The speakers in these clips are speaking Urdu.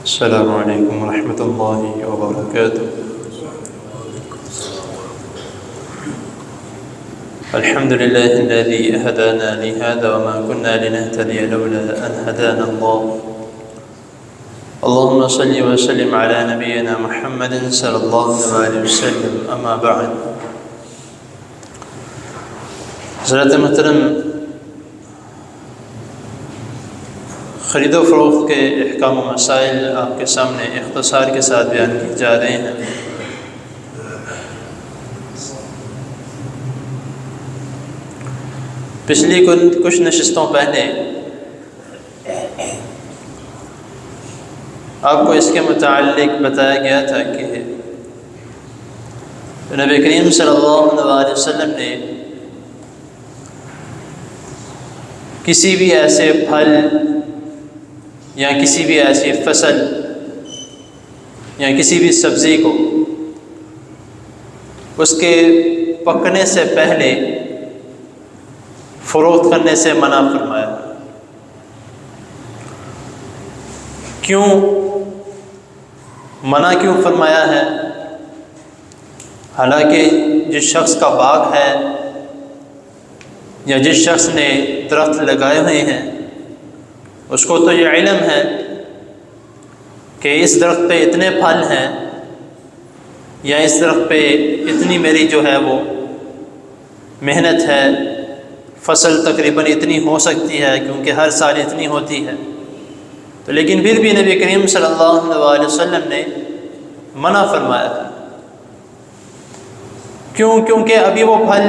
السلام علیکم ورحمۃ اللہ وبرکاتہ۔ الحمد للہ الذی ہدانا لہذا وما كنا لنهتدی لولا ان ہدانا اللہ۔ اللهم صل وسلم على نبینا محمد صلی اللہ علیہ وسلم، اما بعد۔ حضرت محترم، خرید و فروخت کے احکام و مسائل آپ کے سامنے اختصار کے ساتھ بیان کیے جا رہے ہیں۔ پچھلی کچھ نشستوں پہلے آپ کو اس کے متعلق بتایا گیا تھا کہ نبی کریم صلی اللہ علیہ وسلم نے کسی بھی ایسے پھل یا کسی بھی ایسی فصل یا کسی بھی سبزی کو اس کے پکنے سے پہلے فروخت کرنے سے منع فرمایا۔ کیوں منع کیوں فرمایا ہے؟ حالانکہ جس شخص کا باغ ہے یا جس شخص نے درخت لگائے ہوئے ہیں اس کو تو یہ علم ہے کہ اس درخت پہ اتنے پھل ہیں یا اس درخت پہ اتنی میری جو ہے وہ محنت ہے، فصل تقریباً اتنی ہو سکتی ہے کیونکہ ہر سال اتنی ہوتی ہے۔ تو لیکن پھر بھی نبی کریم صلی اللہ علیہ وسلم نے منع فرمایا ہے۔ کیونکہ ابھی وہ پھل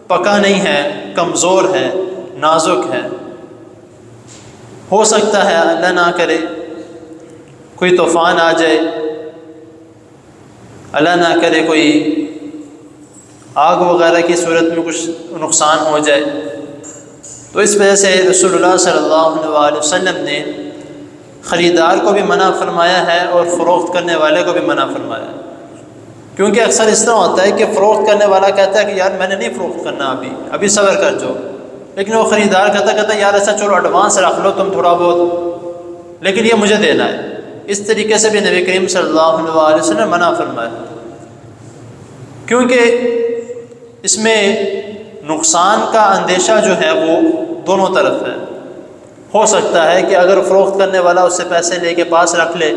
پکا نہیں ہے، کمزور ہے، نازک ہے۔ ہو سکتا ہے اللہ نہ کرے کوئی طوفان آ جائے، اللہ نہ کرے کوئی آگ وغیرہ کی صورت میں کچھ نقصان ہو جائے، تو اس وجہ سے رسول اللہ صلی اللہ علیہ وسلم نے خریدار کو بھی منع فرمایا ہے اور فروخت کرنے والے کو بھی منع فرمایا ہے۔ کیونکہ اکثر اس طرح ہوتا ہے کہ فروخت کرنے والا کہتا ہے کہ یار میں نے نہیں فروخت کرنا، ابھی صبر کر جو، لیکن وہ خریدار کہتا یار ایسا چلو ایڈوانس رکھ لو تم تھوڑا بہت، لیکن یہ مجھے دینا ہے۔ اس طریقے سے بھی نبی کریم صلی اللہ علیہ وسلم نے منع فرمایا، کیونکہ اس میں نقصان کا اندیشہ جو ہے وہ دونوں طرف ہے۔ ہو سکتا ہے کہ اگر فروخت کرنے والا اس سے پیسے لے کے پاس رکھ لے،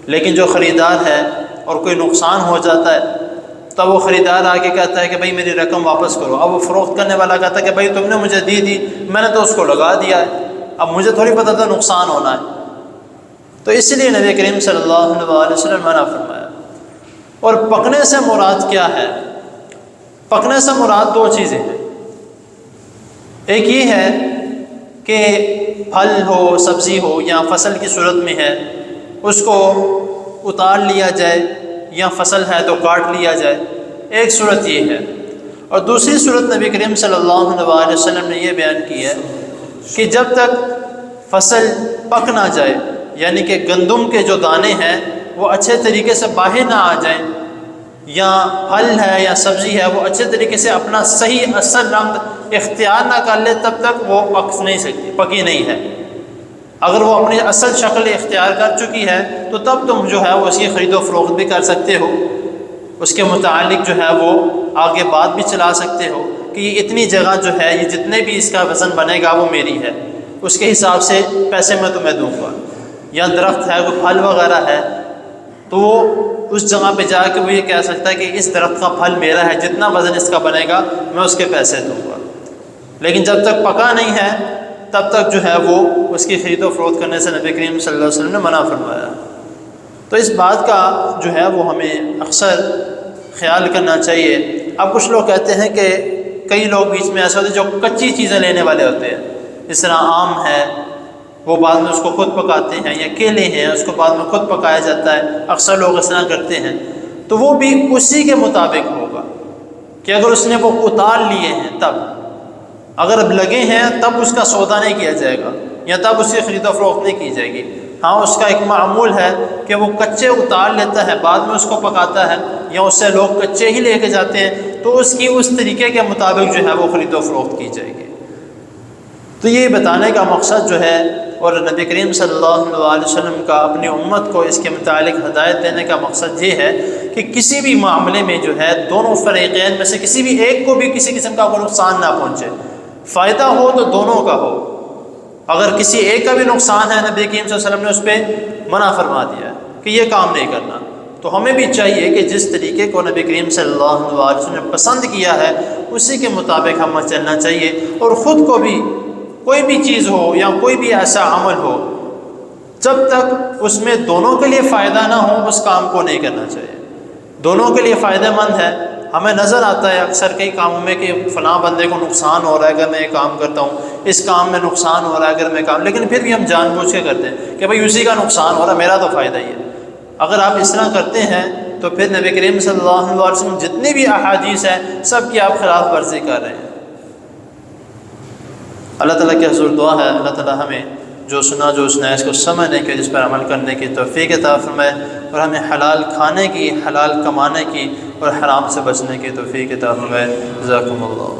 لیکن جو خریدار ہے اور کوئی نقصان ہو جاتا ہے تب وہ خریدار آگے کہتا ہے کہ بھائی میری رقم واپس کرو۔ اب وہ فروخت کرنے والا کہتا ہے کہ بھائی تم نے مجھے دی میں نے تو اس کو لگا دیا ہے، اب مجھے تھوڑی پتہ تھا نقصان ہونا ہے۔ تو اس لیے نبی کریم صلی اللہ علیہ وسلم منع فرمایا۔ اور پکنے سے مراد کیا ہے؟ پکنے سے مراد دو چیزیں ہیں۔ ایک یہ ہے کہ پھل ہو، سبزی ہو یا فصل کی صورت میں ہے اس کو اتار لیا جائے، یا فصل ہے تو کاٹ لیا جائے، ایک صورت یہ ہے۔ اور دوسری صورت نبی کریم صلی اللہ علیہ وسلم نے یہ بیان کی ہے کہ جب تک فصل پک نہ جائے، یعنی کہ گندم کے جو دانے ہیں وہ اچھے طریقے سے باہر نہ آ جائیں، یا پھل ہے یا سبزی ہے وہ اچھے طریقے سے اپنا صحیح اصل رنگ اختیار نہ کر لے، تب تک وہ پک نہیں سکتی، پکی نہیں ہے۔ اگر وہ اپنی اصل شکل اختیار کر چکی ہے تو تب تم جو ہے وہ اس کی خرید و فروخت بھی کر سکتے ہو، اس کے متعلق جو ہے وہ آگے بات بھی چلا سکتے ہو کہ یہ اتنی جگہ جو ہے یہ جتنے بھی اس کا وزن بنے گا وہ میری ہے، اس کے حساب سے پیسے میں تمہیں دوں گا۔ یا درخت ہے، کوئی پھل وغیرہ ہے تو وہ اس جگہ پہ جا کے وہ یہ کہہ سکتا ہے کہ اس درخت کا پھل میرا ہے، جتنا وزن اس کا بنے گا میں اس کے پیسے دوں گا۔ لیکن جب تک پکا نہیں ہے تب تک جو ہے وہ اس کی خرید و فروخت کرنے سے نبی کریم صلی اللہ علیہ وسلم نے منع فرمایا۔ تو اس بات کا جو ہے وہ ہمیں اکثر خیال کرنا چاہیے۔ اب کچھ لوگ کہتے ہیں کہ کئی لوگ بیچ میں ایسے ہوتے ہیں جو کچی چیزیں لینے والے ہوتے ہیں، جس طرح آم ہے وہ بعد میں اس کو خود پکاتے ہیں، یا کیلے ہیں اس کو بعد میں خود پکایا جاتا ہے، اکثر لوگ اس طرح کرتے ہیں۔ تو وہ بھی اسی کے مطابق ہوگا کہ اگر اس نے وہ اتار لیے ہیں تب، اگر اب لگے ہیں تب اس کا سودا نہیں کیا جائے گا یا تب اس کی خرید و فروخت نہیں کی جائے گی۔ ہاں اس کا ایک معمول ہے کہ وہ کچے اتار لیتا ہے بعد میں اس کو پکاتا ہے، یا اس سے لوگ کچے ہی لے کے جاتے ہیں تو اس کی اس طریقے کے مطابق جو ہے وہ خرید و فروخت کی جائے گی۔ تو یہ بتانے کا مقصد جو ہے اور نبی کریم صلی اللہ علیہ وسلم کا اپنی امت کو اس کے متعلق ہدایت دینے کا مقصد یہ ہے کہ کسی بھی معاملے میں جو ہے دونوں فریقین میں سے کسی بھی ایک کو بھی کسی قسم کا کوئی نقصان نہ پہنچے، فائدہ ہو تو دونوں کا ہو۔ اگر کسی ایک کا بھی نقصان ہے، نبی کریم صلی اللہ علیہ وسلم نے اس پہ منع فرما دیا ہے کہ یہ کام نہیں کرنا، تو ہمیں بھی چاہیے کہ جس طریقے کو نبی کریم صلی اللہ علیہ وسلم نے پسند کیا ہے اسی کے مطابق ہمیں چلنا چاہیے، اور خود کو بھی کوئی بھی چیز ہو یا کوئی بھی ایسا عمل ہو جب تک اس میں دونوں کے لیے فائدہ نہ ہو اس کام کو نہیں کرنا چاہیے۔ دونوں کے لیے فائدہ مند ہے، ہمیں نظر آتا ہے اکثر کئی کاموں میں کہ فلاں بندے کو نقصان ہو رہا ہے اگر میں یہ کام کرتا ہوں، اس کام میں نقصان ہو رہا ہے اگر میں کام، لیکن پھر بھی ہم جان بوجھ کے کرتے ہیں کہ بھئی اسی کا نقصان ہو رہا ہے، میرا تو فائدہ ہی ہے۔ اگر آپ اس طرح کرتے ہیں تو پھر نبی کریم صلی اللہ علیہ وسلم جتنی بھی احادیث ہیں سب کی آپ خلاف ورزی کر رہے ہیں۔ اللہ تعالیٰ کی حضور دعا ہے اللہ تعالیٰ ہمیں جو سنا ہے اس کو سمجھنے کی، جس پر عمل کرنے کی توفیق عطا فرمائے، اور ہمیں حلال کھانے کی، حلال کمانے کی اور حرام سے بچنے کی توفیق عطا فرمائے۔ جزاکم اللہ۔